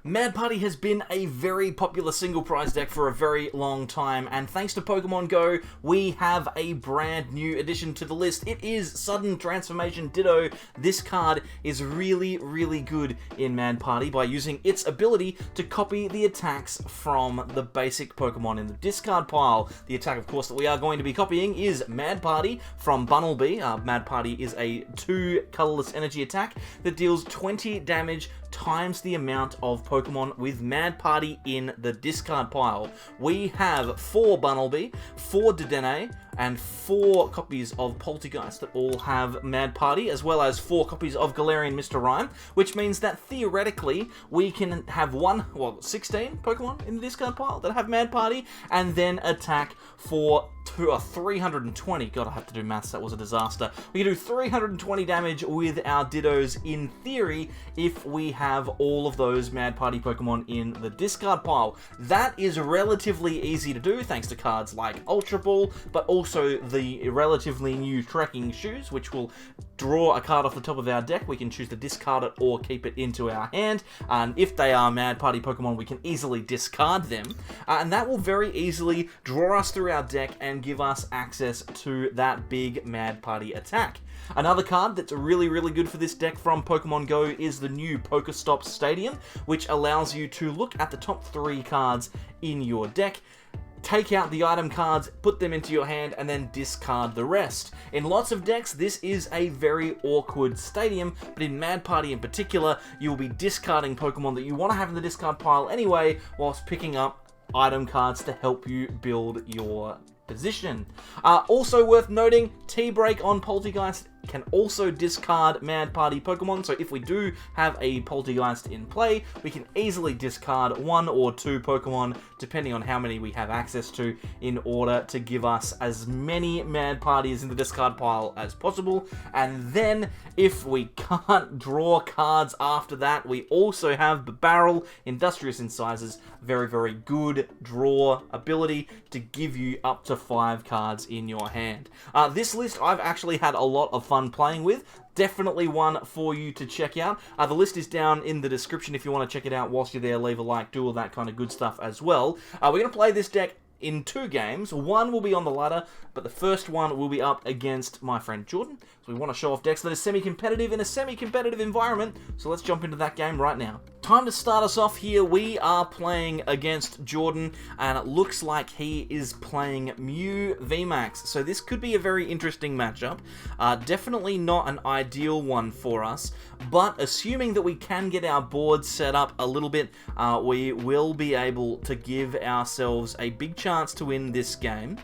Mad Party has been a very popular single prize deck for a very long time, and thanks to Pokemon Go, we have a brand new addition to the list. It is Sudden Transformation Ditto. This card is really good in Mad Party by using its ability to copy the attacks from the basic Pokemon in the discard pile. The attack, of course, that we are going to be copying is Mad Party from Bunnelby. Mad Party is a 2 colorless energy attack that deals 20 damage times the amount of Pokemon with Mad Party in the discard pile. We have 4 Bunnelby, 4 Dedenne, and 4 copies of Polteageist that all have Mad Party, as well as 4 copies of Galarian Mr. Rime, which means that theoretically we can have 16 Pokemon in the discard pile that have Mad Party, and then attack for 320. God, I have to do maths, that was a disaster. We can do 320 damage with our Dittos in theory if we have all of those Mad Party Pokemon in the discard pile. That is relatively easy to do thanks to cards like Ultra Ball, but also the relatively new Trekking Shoes, which will draw a card off the top of our deck. We can choose to discard it or keep it into our hand, and if they are Mad Party Pokemon, we can easily discard them, and that will very easily draw us through our deck and give us access to that big Mad Party attack. Another card that's really good for this deck from Pokemon Go is the new PokéStop Stadium, which allows you to look at the top 3 cards in your deck, take out the item cards, put them into your hand, and then discard the rest. In lots of decks, this is a very awkward stadium, but in Mad Party in particular, you will be discarding Pokemon that you want to have in the discard pile anyway, whilst picking up item cards to help you build your position. Also worth noting, T-Break on Polteageist can also discard Mad Party Pokemon, so if we do have a Polteageist in play, we can easily discard 1 or 2 Pokemon, depending on how many we have access to, in order to give us as many Mad Parties in the discard pile as possible. And then, if we can't draw cards after that, we also have Bibarel, Industrious Incisors, very good draw ability to give you up to 5 cards in your hand. This list I've actually had a lot of fun playing with. Definitely one for you to check out. The list is down in the description if you want to check it out. Whilst you're there, leave a like, do all that kind of good stuff as well. We're going to play this deck in 2 games. One will be on the ladder, but the first one will be up against my friend Jordan. So we want to show off decks that are semi-competitive in a semi-competitive environment. So let's jump into that game right now. Time to start us off here. We are playing against Jordan, and it looks like he is playing Mew VMAX. So this could be a very interesting matchup. Definitely not an ideal one for us, but assuming that we can get our board set up a little bit, we will be able to give ourselves a big chance to win this game.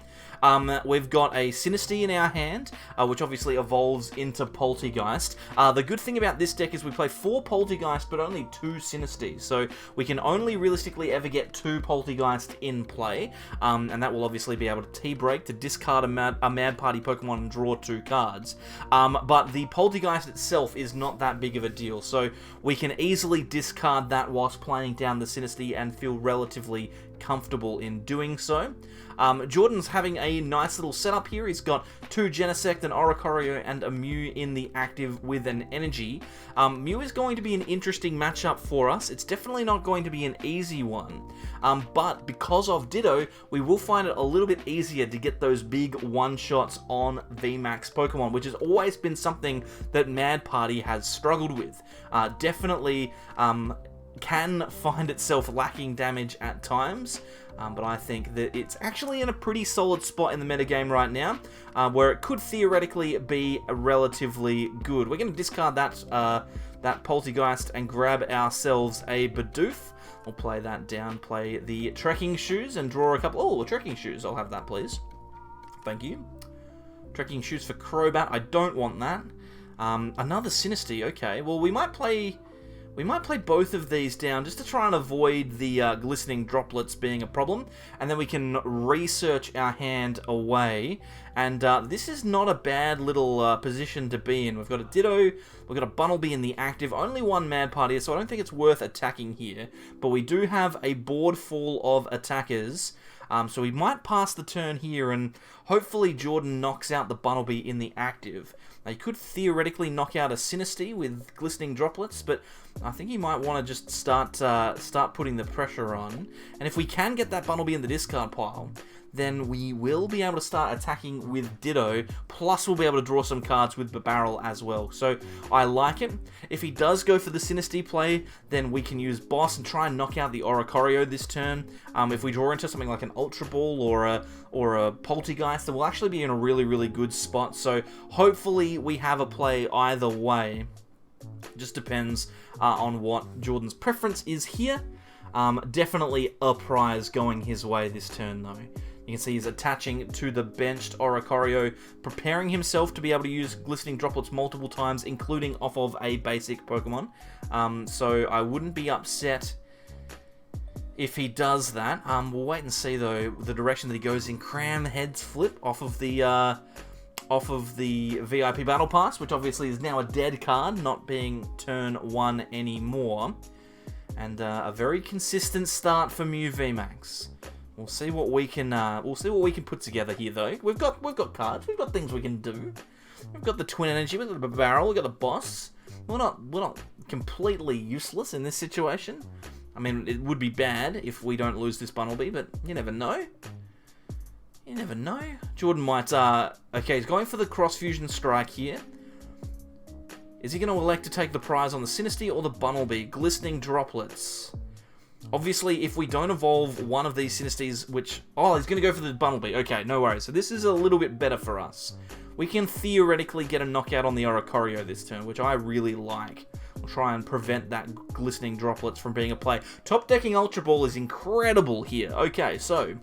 We've got a Sinistea in our hand, which obviously evolves into Polteageist. The good thing about this deck is we play 4 Polteageist, but only 2 Sinesteas, so we can only realistically ever get 2 Polteageist in play, and that will obviously be able to T-Break to discard a Mad Party Pokemon and draw 2 cards. But the Polteageist itself is not that big of a deal, so we can easily discard that whilst playing down the Sinistea and feel relatively comfortable in doing so. Jordan's having a nice little setup here. He's got 2 Genesect, an Oricorio, and a Mew in the active with an energy. Mew is going to be an interesting matchup for us. It's definitely not going to be an easy one, but because of Ditto, we will find it a little bit easier to get those big one-shots on VMAX Pokemon, which has always been something that Mad Party has struggled with. Definitely can find itself lacking damage at times, but I think that it's actually in a pretty solid spot in the metagame right now, where it could theoretically be relatively good. We're going to discard that Polteageist and grab ourselves a Bidoof. We'll play that down, play the Trekking Shoes, and draw a couple... Oh, the Trekking Shoes, I'll have that, please. Thank you. Trekking Shoes for Crobat, I don't want that. Another Sinistea, okay. Well, we might play both of these down just to try and avoid the glistening droplets being a problem, and then we can research our hand away. And this is not a bad little position to be in. We've got a Ditto, we've got a Bunnelby in the active, only 1 Mad Party, so I don't think it's worth attacking here. But we do have a board full of attackers. So we might pass the turn here, and hopefully Jordan knocks out the Bunnelby in the active. Now, he could theoretically knock out a Sinistea with Glistening Droplets, but I think he might want to just start putting the pressure on. And if we can get that Bunnelby in the discard pile, then we will be able to start attacking with Ditto, plus we'll be able to draw some cards with Bibarel as well. So I like it. If he does go for the Sinistea play, then we can use Boss and try and knock out the Oricorio this turn. If we draw into something like an Ultra Ball or a Polteageist, then we'll actually be in a really, really good spot. So hopefully we have a play either way. Just depends on what Jordan's preference is here. Definitely a prize going his way this turn though. You can see he's attaching to the benched Oricorio, preparing himself to be able to use Glistening Droplets multiple times, including off of a basic Pokemon. So I wouldn't be upset if he does that. We'll wait and see though the direction that he goes in. Cram Heads Flip off of the VIP Battle Pass, which obviously is now a dead card, not being turn 1 anymore. And a very consistent start for Mew VMAX. We'll see what we can put together here though. We've got cards, we've got things we can do. We've got the Twin Energy, we've got the Bibarel, we've got the Boss. We're not completely useless in this situation. I mean, it would be bad if we don't lose this Bunnelby, but you never know. You never know. Jordan might okay, he's going for the Cross Fusion Strike here. Is he going to elect to take the prize on the Sinistea or the Bunnelby? Glistening Droplets. Obviously, if we don't evolve one of these Sinesteas, which... Oh, he's going to go for the Bunnelby. Okay, no worries. So this is a little bit better for us. We can theoretically get a knockout on the Oricorio this turn, which I really like. We'll try and prevent that Glistening Droplets from being a play. Top decking Ultra Ball is incredible here. Okay, so...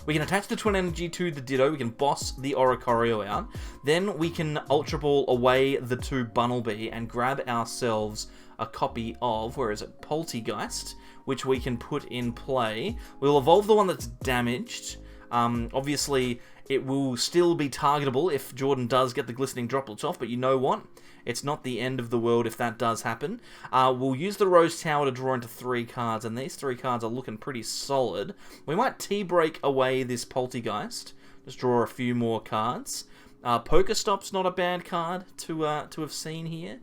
we can attach the Twin Energy to the Ditto, we can boss the Oricorio out, then we can Ultra Ball away the 2 Bunnelby and grab ourselves a copy of, where is it, Polteageist, which we can put in play. We'll evolve the one that's damaged. Obviously, it will still be targetable if Jordan does get the Glistening Droplets off, but you know what? It's not the end of the world if that does happen. We'll use the Rose Tower to draw into 3 cards, and these 3 cards are looking pretty solid. We might T-break away this Polteageist, just draw a few more cards. PokéStop's not a bad card to have seen here.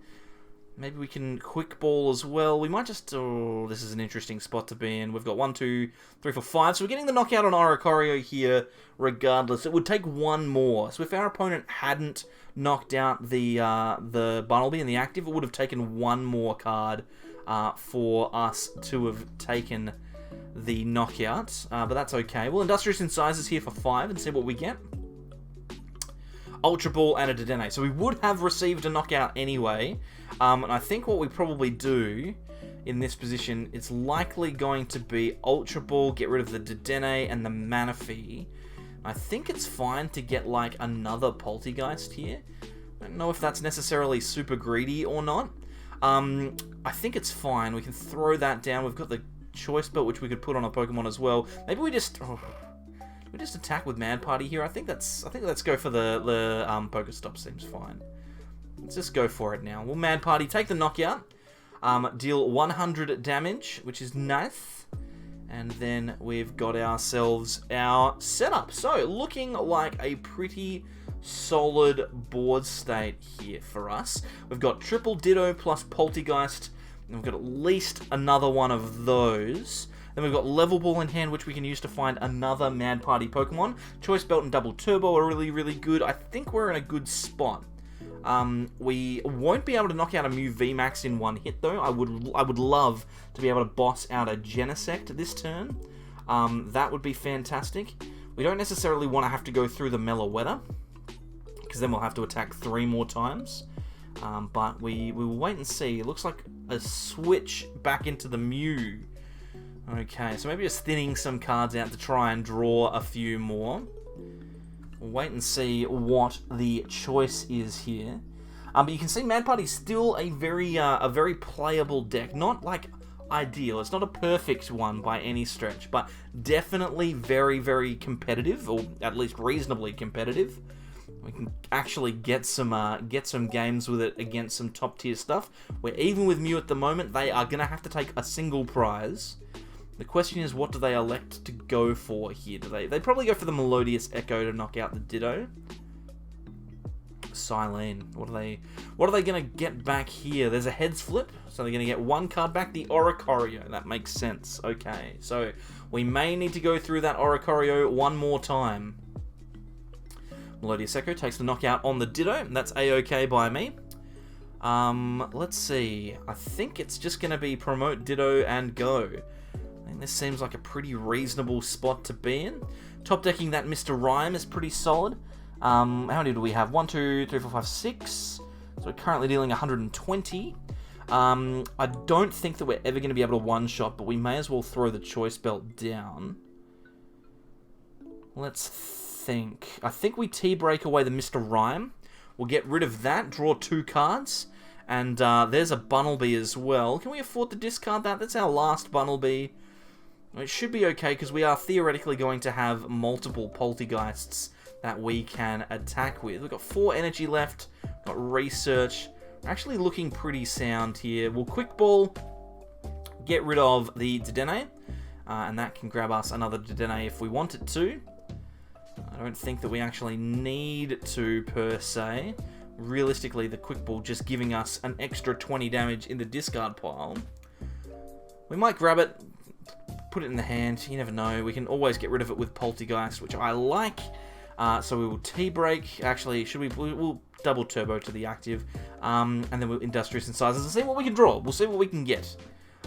Maybe we can Quick Ball as well. We might just... oh, this is an interesting spot to be in. We've got 1, 2, 3, 4, 5. So we're getting the knockout on Oricorio here regardless. It would take 1 more. So if our opponent hadn't knocked out the Bunnelby in the active, it would have taken 1 more card for us to have taken the knockout. But that's okay. We'll Industrious Incisors here for 5 and see what we get. Ultra Ball and a Dedenne. So we would have received a knockout anyway. And I think what we probably do in this position, it's likely going to be Ultra Ball, get rid of the Dedenne and the Manaphy. I think it's fine to get like another Polteageist here. I don't know if that's necessarily super greedy or not. I think it's fine. We can throw that down. We've got the Choice Belt, which we could put on a Pokemon as well. Maybe we just... oh, we just attack with Mad Party here. I think let's go for the PokéStop. Seems fine. Let's just go for it now. We'll Mad Party, take the knockout, deal 100 damage, which is nice, and then we've got ourselves our setup. So looking like a pretty solid board state here for us. We've got triple Ditto plus Polteageist, and we've got at least another one of those. Then we've got Level Ball in hand, which we can use to find another Mad Party Pokemon. Choice Belt and Double Turbo are really, really good. I think we're in a good spot. We won't be able to knock out a Mew VMAX in 1 hit, though. I would love to be able to boss out a Genesect this turn. That would be fantastic. We don't necessarily want to have to go through the Meloetta, because then we'll have to attack 3 more times. But we will wait and see. It looks like a switch back into the Mew. Okay, so maybe just thinning some cards out to try and draw a few more. We'll wait and see what the choice is here. But you can see Mad Party's still a very playable deck. Not like ideal. It's not a perfect one by any stretch, but definitely very, very competitive, or at least reasonably competitive. We can actually get some games with it against some top tier stuff. Where even with Mew at the moment, they are gonna have to take a single prize. The question is, what do they elect to go for here? Do they probably go for the Melodious Echo to knock out the Ditto? Silene. What are they gonna get back here? There's a heads flip, so they're gonna get one card back, the Oricorio. That makes sense. Okay, so we may need to go through that Oricorio one more time. Melodious Echo takes the knockout on the Ditto, and that's A-OK by me. Let's see. I think it's just gonna be promote Ditto and go. I think this seems like a pretty reasonable spot to be in. Top decking that Mr. Rime is pretty solid. How many do we have? 1, 2, 3, 4, 5, 6. So we're currently dealing 120. I don't think that we're ever going to be able to one-shot, but we may as well throw the Choice Belt down. Let's think. I think we T-break away the Mr. Rime. We'll get rid of that, draw 2 cards. And there's a Bunnelby as well. Can we afford to discard that? That's our last Bunnelby. It should be okay, because we are theoretically going to have multiple Poltergeists that we can attack with. We've got 4 energy left, got research. We're actually looking pretty sound here. We'll quick ball, get rid of the Dedenne, and that can grab us another Dedenne if we want it to. I don't think that we actually need to, per se. Realistically, the quick ball just giving us an extra 20 damage in the discard pile. We might grab it, put it in the hand, you never know. We can always get rid of it with Polteageist, which I like. So we will T-break. Actually, we'll double turbo to the active, and then we'll Industrious Incisors and see what we can draw. We'll see what we can get.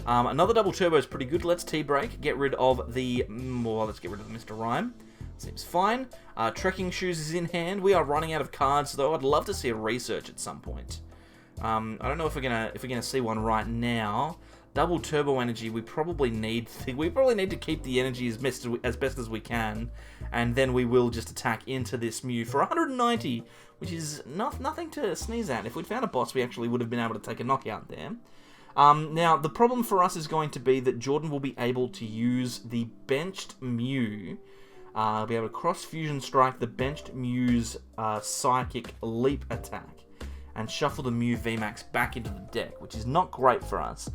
Another double turbo is pretty good. Let's T-break. Get rid of the... Well, let's get rid of the Mr. Rime. Seems fine. Trekking Shoes is in hand. We are running out of cards, though. I'd love to see a research at some point. I don't know if we're gonna see one right now. Double turbo energy. We probably need to keep the energy as best as we can, and then we will just attack into this Mew for 190, which is nothing to sneeze at. If we'd found a boss, we actually would have been able to take a knockout there. Now, the problem for us is going to be that Jordan will be able to use the benched Mew, be able to cross-fusion strike the benched Mew's Psychic Leap attack, and shuffle the Mew VMAX back into the deck, which is not great for us.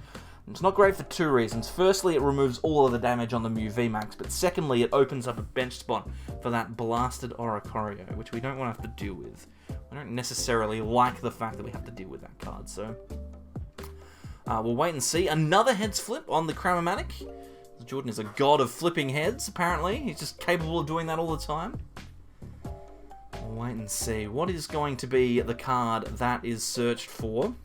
It's not great for 2 reasons. Firstly, it removes all of the damage on the Mew VMAX, but secondly, it opens up a bench spot for that blasted Oricorio, which we don't want to have to deal with. I don't necessarily like the fact that we have to deal with that card, so... we'll wait and see. Another heads flip on the Cramomatic. Jordan is a god of flipping heads, apparently. He's just capable of doing that all the time. We'll wait and see. What is going to be the card that is searched for?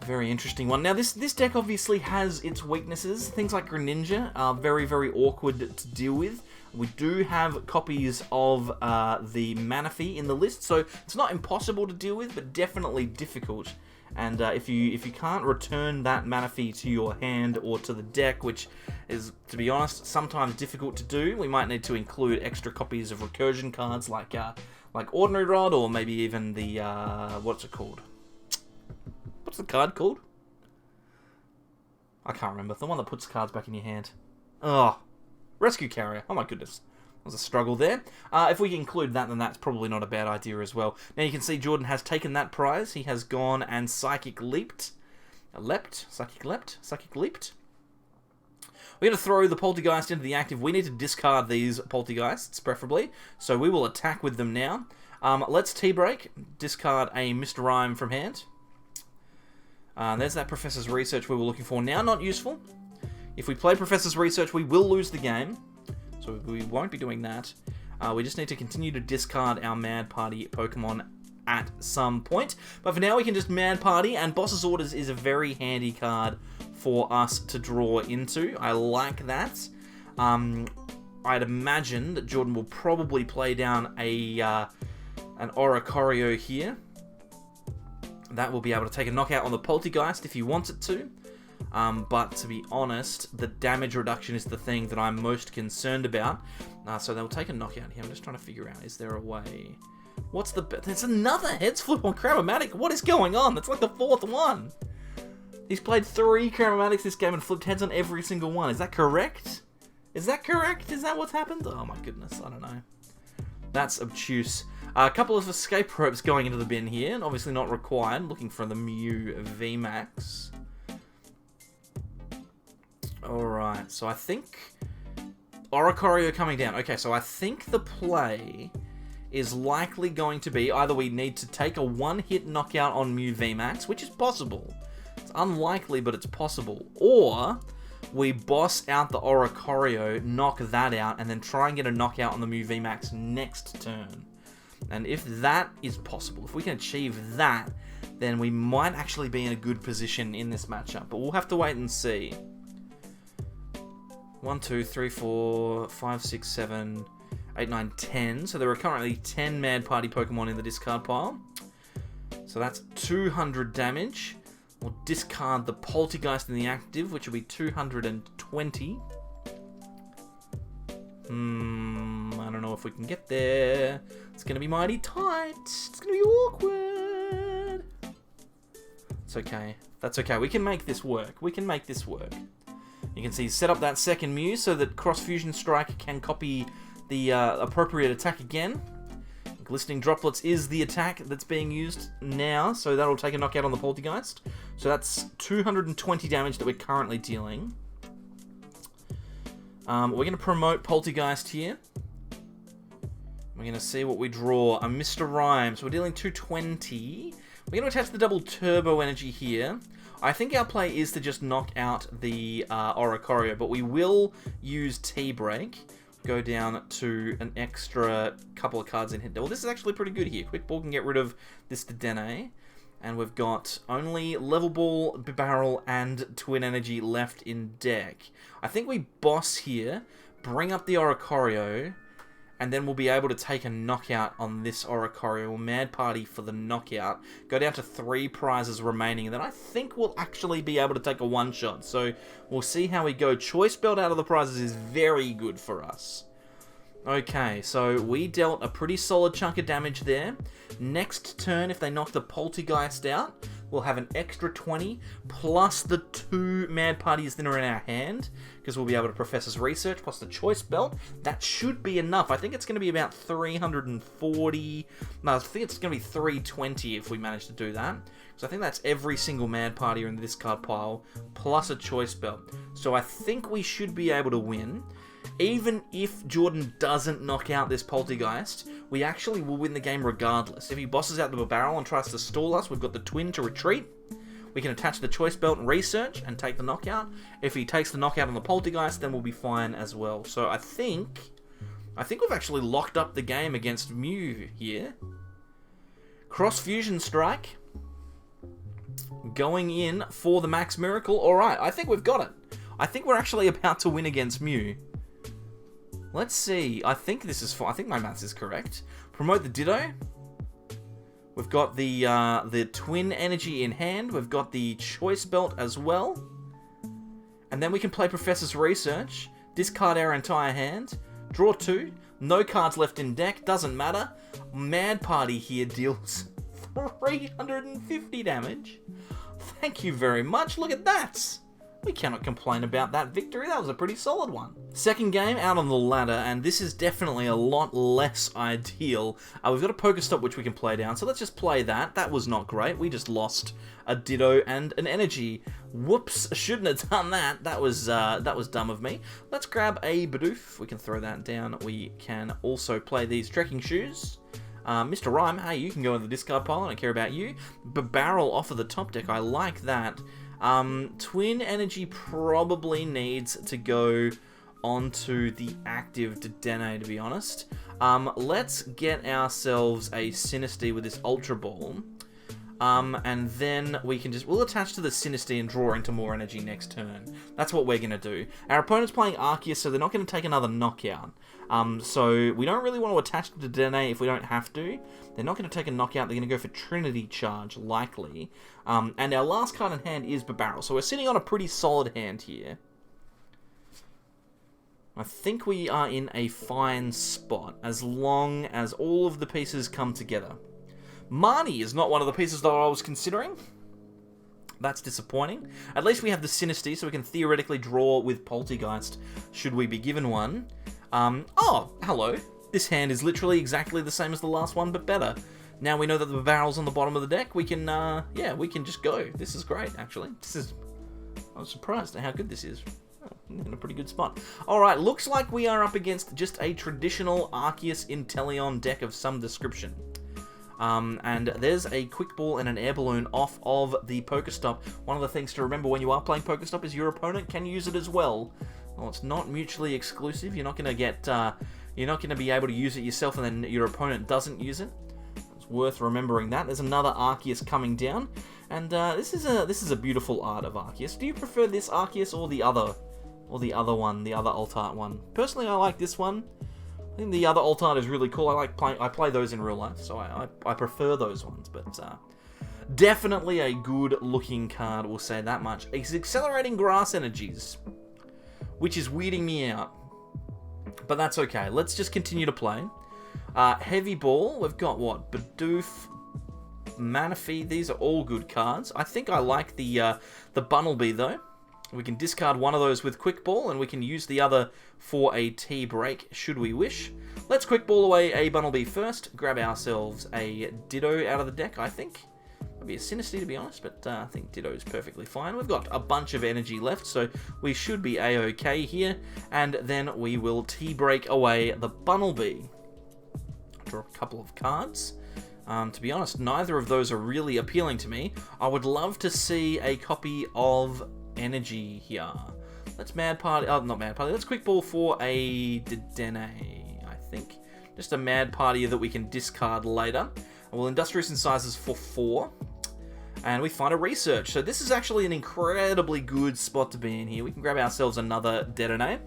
Very interesting one. Now, this deck obviously has its weaknesses. Things like Greninja are very, very awkward to deal with. We do have copies of the Manaphy in the list, so it's not impossible to deal with, but definitely difficult. And if you can't return that Manaphy to your hand or to the deck, which is, to be honest, sometimes difficult to do, we might need to include extra copies of recursion cards like Ordinary Rod, or maybe even the what's it called? What's the card called? I can't remember. The one that puts cards back in your hand. Oh, Rescue Carrier. Oh my goodness. There's a struggle there. If we can include that, then that's probably not a bad idea as well. Now you can see Jordan has taken that prize. He has gone and Psychic Leaped. Psychic Leaped. We're going to throw the Polteageist into the active. We need to discard these Polteageists, preferably. So we will attack with them now. Let's T-break. Discard a Mr. Rime from hand. There's that Professor's Research we were looking for now. Not useful. If we play Professor's Research, we will lose the game. So we won't be doing that. We just need to continue to discard our Mad Party Pokemon at some point. But for now, we can just Mad Party, and Boss's Orders is a very handy card for us to draw into. I like that. I'd imagine that Jordan will probably play down an Oricorio here. That will be able to take a knockout on the Polteageist if he wants it to. But to be honest, the damage reduction is the thing that I'm most concerned about. So they'll take a knockout here. I'm just trying to figure out, is there a way? There's another heads flip on Cramomatic. What is going on? That's like the 4th one. He's played 3 Cramomatics this game and flipped heads on every single one. Is that correct? Is that correct? Is that what's happened? Oh my goodness, I don't know. That's obtuse. A couple of escape ropes going into the bin here, and obviously not required. Looking for the Mew VMAX. Alright, so I think Oricorio coming down. Okay, so I think the play is likely going to be either we need to take a one-hit knockout on Mew VMAX, which is possible. It's unlikely, but it's possible. Or we boss out the Oricorio, knock that out, and then try and get a knockout on the Mew VMAX next turn. And if that is possible, if we can achieve that, then we might actually be in a good position in this matchup. But we'll have to wait and see. 1, 2, 3, 4, 5, 6, 7, 8, 9, 10. So there are currently 10 Mad Party Pokemon in the discard pile. So that's 200 damage. We'll discard the Polteageist in the active, which will be 220. I don't know if we can get there. It's going to be mighty tight. It's going to be awkward. It's okay. That's okay. We can make this work. We can make this work. You can see set up that second Mew so that Cross Fusion Strike can copy the appropriate attack again. Glistening Droplets is the attack that's being used now, so that'll take a knockout on the Polteageist. So that's 220 damage that we're currently dealing. We're going to promote Polteageist here. We're going to see what we draw. A Mr. Rime. So we're dealing 220. We're going to attach the double Turbo Energy here. I think our play is to just knock out the Oricorio, but we will use T-Break. Go down to an extra couple of cards in here. Well, this is actually pretty good here. Quick Ball can get rid of this Dedenne. And we've got only Level Ball, Bibarel, and Twin Energy left in deck. I think we boss here, bring up the Oricorio, and then we'll be able to take a knockout on this Oricorio. We'll Mad Party for the knockout. Go down to 3 prizes remaining, and then I think we'll actually be able to take a one-shot. So we'll see how we go. Choice Belt out of the prizes is very good for us. Okay, so we dealt a pretty solid chunk of damage there. Next turn, if they knock the Polteageist out, we'll have an extra 20, plus the 2 Mad Parties that are in our hand, because we'll be able to Professor's Research, plus the Choice Belt. That should be enough. I think it's going to be about 340... No, I think it's going to be 320 if we manage to do that. So I think that's every single Mad Party in the discard pile, plus a Choice Belt. So I think we should be able to win. Even if Jordan doesn't knock out this Polteageist, we actually will win the game regardless. If he bosses out the Bibarel and tries to stall us, we've got the Twin to retreat. We can attach the Choice Belt and Research and take the knockout. If he takes the knockout on the Polteageist, then we'll be fine as well. So I think we've actually locked up the game against Mew here. Cross Fusion Strike. Going in for the Max Miracle. Alright, I think we've got it. I think we're actually about to win against Mew. Let's see. I think this is fine. I think my maths is correct. Promote the Ditto. We've got the Twin Energy in hand. We've got the Choice Belt as well. And then we can play Professor's Research. Discard our entire hand. Draw 2. No cards left in deck. Doesn't matter. Mad Party here deals 350 damage. Thank you very much. Look at that. We cannot complain about that victory. That was a pretty solid one. Second game out on the ladder, and this is definitely a lot less ideal. We've got a PokéStop which we can play down, so let's just play that. That was not great. We just lost a Ditto and an Energy. Whoops, shouldn't have done that. That was dumb of me. Let's grab a Bidoof. We can throw that down. We can also play these Trekking Shoes. Mr. Rime, hey, you can go in the discard pile. I don't care about you. Bibarel off of the top deck. I like that. Twin Energy probably needs to go onto the active Dedenne, to be honest. Let's get ourselves a Sinistea with this Ultra Ball. And then we'll attach to the Sinistea and draw into more energy next turn. That's what we're going to do. Our opponent's playing Arceus, so they're not going to take another knockout. So we don't really want to attach to Dedenne if we don't have to. They're not going to take a knockout. They're going to go for Trinity Charge, likely. And our last card in hand is Bibarel. So we're sitting on a pretty solid hand here. I think we are in a fine spot, as long as all of the pieces come together. Marnie is not one of the pieces that I was considering. That's disappointing. At least we have the Sinistea, so we can theoretically draw with Polteageist, should we be given one. Oh, hello. This hand is literally exactly the same as the last one, but better. Now we know that the Bibarel's on the bottom of the deck, we can, yeah, we can just go. This is great, actually. I was surprised at how good this is. Oh, in a pretty good spot. Alright, looks like we are up against just a traditional Arceus Inteleon deck of some description. And there's a Quick Ball and an Air Balloon off of the PokéStop. One of the things to remember when you are playing PokéStop is your opponent can use it as well. Well, it's not mutually exclusive. You're not going to get, you're not going to be able to use it yourself and then your opponent doesn't use it. It's worth remembering that. There's another Arceus coming down, and this is a beautiful art of Arceus. Do you prefer this Arceus or the other one, the other alt art one? Personally, I like this one. I think the other alt art is really cool. I play those in real life, so I prefer those ones. But definitely a good looking card. We'll say that much. It's accelerating grass energies, which is weirding me out, but that's okay. Let's just continue to play. Heavy Ball, we've got what? Bidoof, Manaphy, these are all good cards. I think I like the Bunnelby though. We can discard one of those with Quick Ball, and we can use the other for a tea break, should we wish. Let's Quick Ball away a Bunnelby first, grab ourselves a Ditto out of the deck, I think. Maybe a Sinistea, to be honest, but I think Ditto is perfectly fine. We've got a bunch of energy left, so we should be A-OK here, and then we will tea break away the Bunnelby. Draw a couple of cards. To be honest, neither of those are really appealing to me. I would love to see a copy of Energy here. Let's Mad Party, not Mad Party, let's Quick Ball for a Dedenne, I think. Just a Mad Party that we can discard later. And we'll Industrious Incisors for 4. And we find a Research. So this is actually an incredibly good spot to be in here. We can grab ourselves another Dedenne.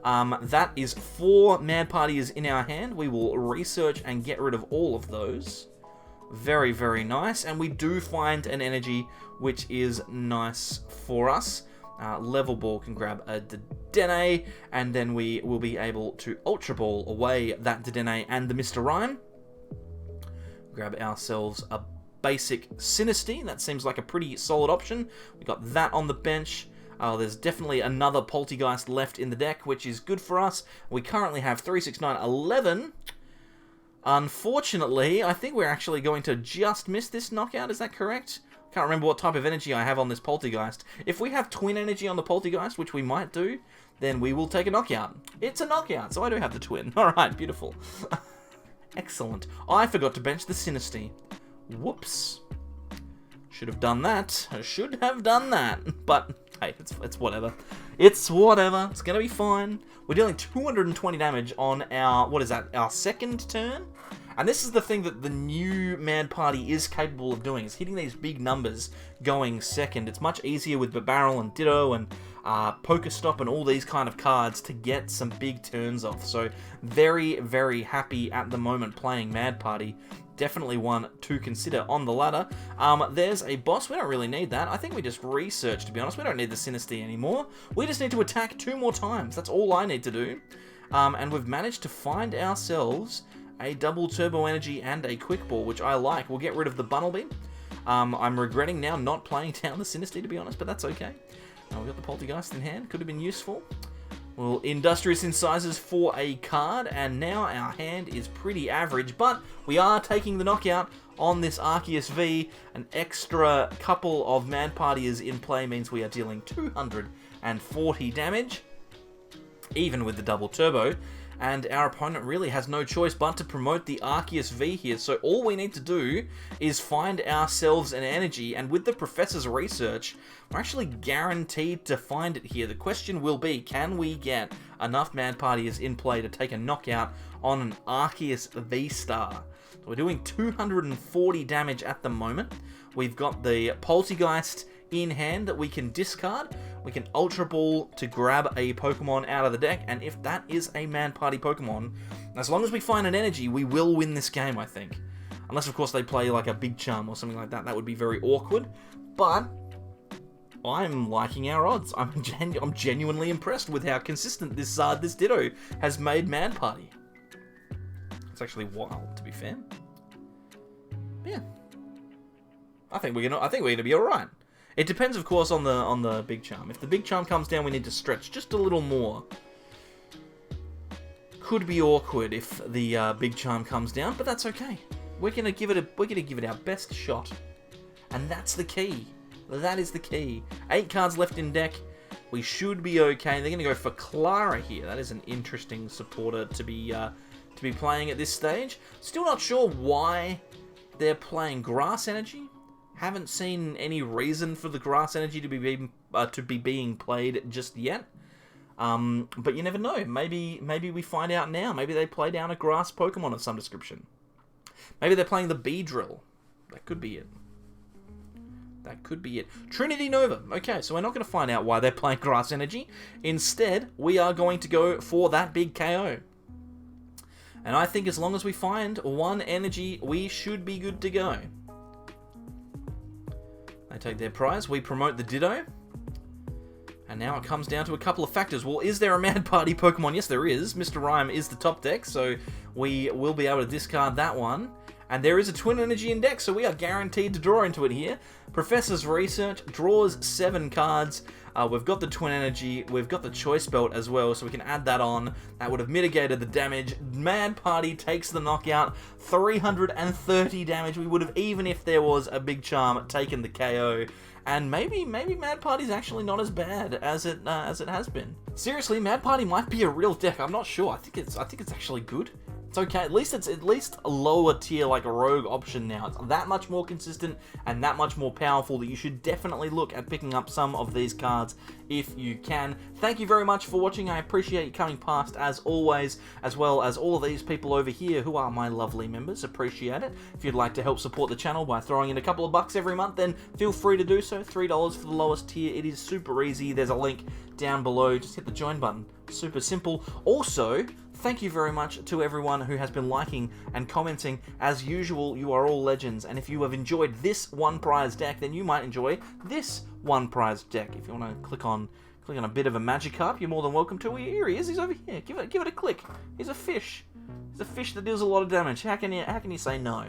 That is 4 Mad Parties in our hand. We will Research and get rid of all of those. Very, very nice. And we do find an energy, which is nice for us. Level Ball can grab a Dedenne, and then we will be able to Ultra Ball away that Dedenne and the Mr. Rime. Grab ourselves a basic Sinistea. That seems like a pretty solid option. We got that on the bench. There's definitely another Polteageist left in the deck, which is good for us. We currently have 3, 6, 9, 11. Unfortunately, I think we're actually going to just miss this knockout. Is that correct? Can't remember what type of energy I have on this Polteageist. If we have twin energy on the Polteageist, which we might do, then we will take a knockout. It's a knockout, so I do have the twin. Alright, beautiful. Excellent. I forgot to bench the Sinistea. Whoops. Should have done that. I should have done that. But, hey, it's whatever. It's whatever. It's going to be fine. We're dealing 220 damage on our, what is that, our second turn? And this is the thing that the new Mad Party is capable of doing, is hitting these big numbers going second. It's much easier with Bibarel and Ditto and PokéStop and all these kind of cards to get some big turns off. So very, very happy at the moment playing Mad Party. Definitely one to consider on the ladder. There's a boss. We don't really need that. I think we just Research, to be honest. We don't need the Sinistea anymore. We just need to attack 2 more times. That's all I need to do. And we've managed to find ourselves a double Turbo Energy and a Quick Ball, which I like. We'll get rid of the Bunnelby. I'm regretting now not playing down the Sinistea, to be honest, but that's okay. We've got the Polteageist in hand. Could have been useful. We'll Industrious Incisors for a card, and now our hand is pretty average, but we are taking the knockout on this Arceus V. An extra couple of Mad Partiers in play means we are dealing 240 damage, even with the double turbo, and our opponent really has no choice but to promote the Arceus V here, so all we need to do is find ourselves an energy, and with the Professor's Research, we're actually guaranteed to find it here. The question will be, can we get enough Mad Partiers in play to take a knockout on an Arceus V-Star? So we're doing 240 damage at the moment. We've got the Polteageist in hand that we can discard. We can Ultra Ball to grab a Pokemon out of the deck, and if that is a Mad Party Pokemon, as long as we find an energy, we will win this game, I think. Unless, of course, they play like a Big Charm or something like that. That would be very awkward, but I'm liking our odds. I'm genuinely impressed with how consistent this Ditto has made Mad Party. It's actually wild, to be fair. Yeah, I think we're gonna be all right. It depends, of course, on the Big Charm. If the Big Charm comes down, we need to stretch just a little more. Could be awkward if the Big Charm comes down, but that's okay. We're gonna give it our best shot, and that's the key. That is the key. 8 cards left in deck. we should be okay. They're going to go for Clara here. That is an interesting supporter to be playing at this stage. Still not sure why they're playing Grass Energy. Haven't seen any reason for the Grass Energy to be being played just yet. But you never know. Maybe we find out now. Maybe they play down a grass Pokemon of some description. Maybe they're playing the Beedrill. That could be it. That could be it. Trinity Nova. Okay, so we're not going to find out why they're playing Grass Energy. Instead, we are going to go for that big KO. And I think as long as we find one energy, we should be good to go. They take their prize. We promote the Ditto. And now it comes down to a couple of factors. Well, is there a Mad Party Pokemon? Yes, there is. Mr. Rime is the top deck, so we will be able to discard that one. And there is a Twin Energy in deck, so we are guaranteed to draw into it here. Professor's Research draws 7 cards. We've got the Twin Energy, we've got the Choice Belt as well, so we can add that on. That would have mitigated the damage. Mad Party takes the knockout, 330 damage. We would have, even if there was a big charm, taken the KO. And maybe Mad Party's actually not as bad as it has been. Seriously, Mad Party might be a real deck. I'm not sure. I think it's actually good. It's okay. It's at least a lower tier, like a rogue option now. It's that much more consistent and that much more powerful that you should definitely look at picking up some of these cards if you can. Thank you very much for watching. I appreciate you coming past as always, as well as all of these people over here who are my lovely members. Appreciate it. If you'd like to help support the channel by throwing in a couple of bucks every month, then feel free to do so. $3 for the lowest tier. It is super easy. There's a link down below. Just hit the join button. Super simple. Also, thank you very much to everyone who has been liking and commenting. As usual, you are all legends, and if you have enjoyed this one prize deck, then you might enjoy this one prize deck. If you want to click on a bit of a Magikarp, you're more than welcome to. Here he is. He's over here. Give it a click. He's a fish. He's a fish that deals a lot of damage. How can you say no?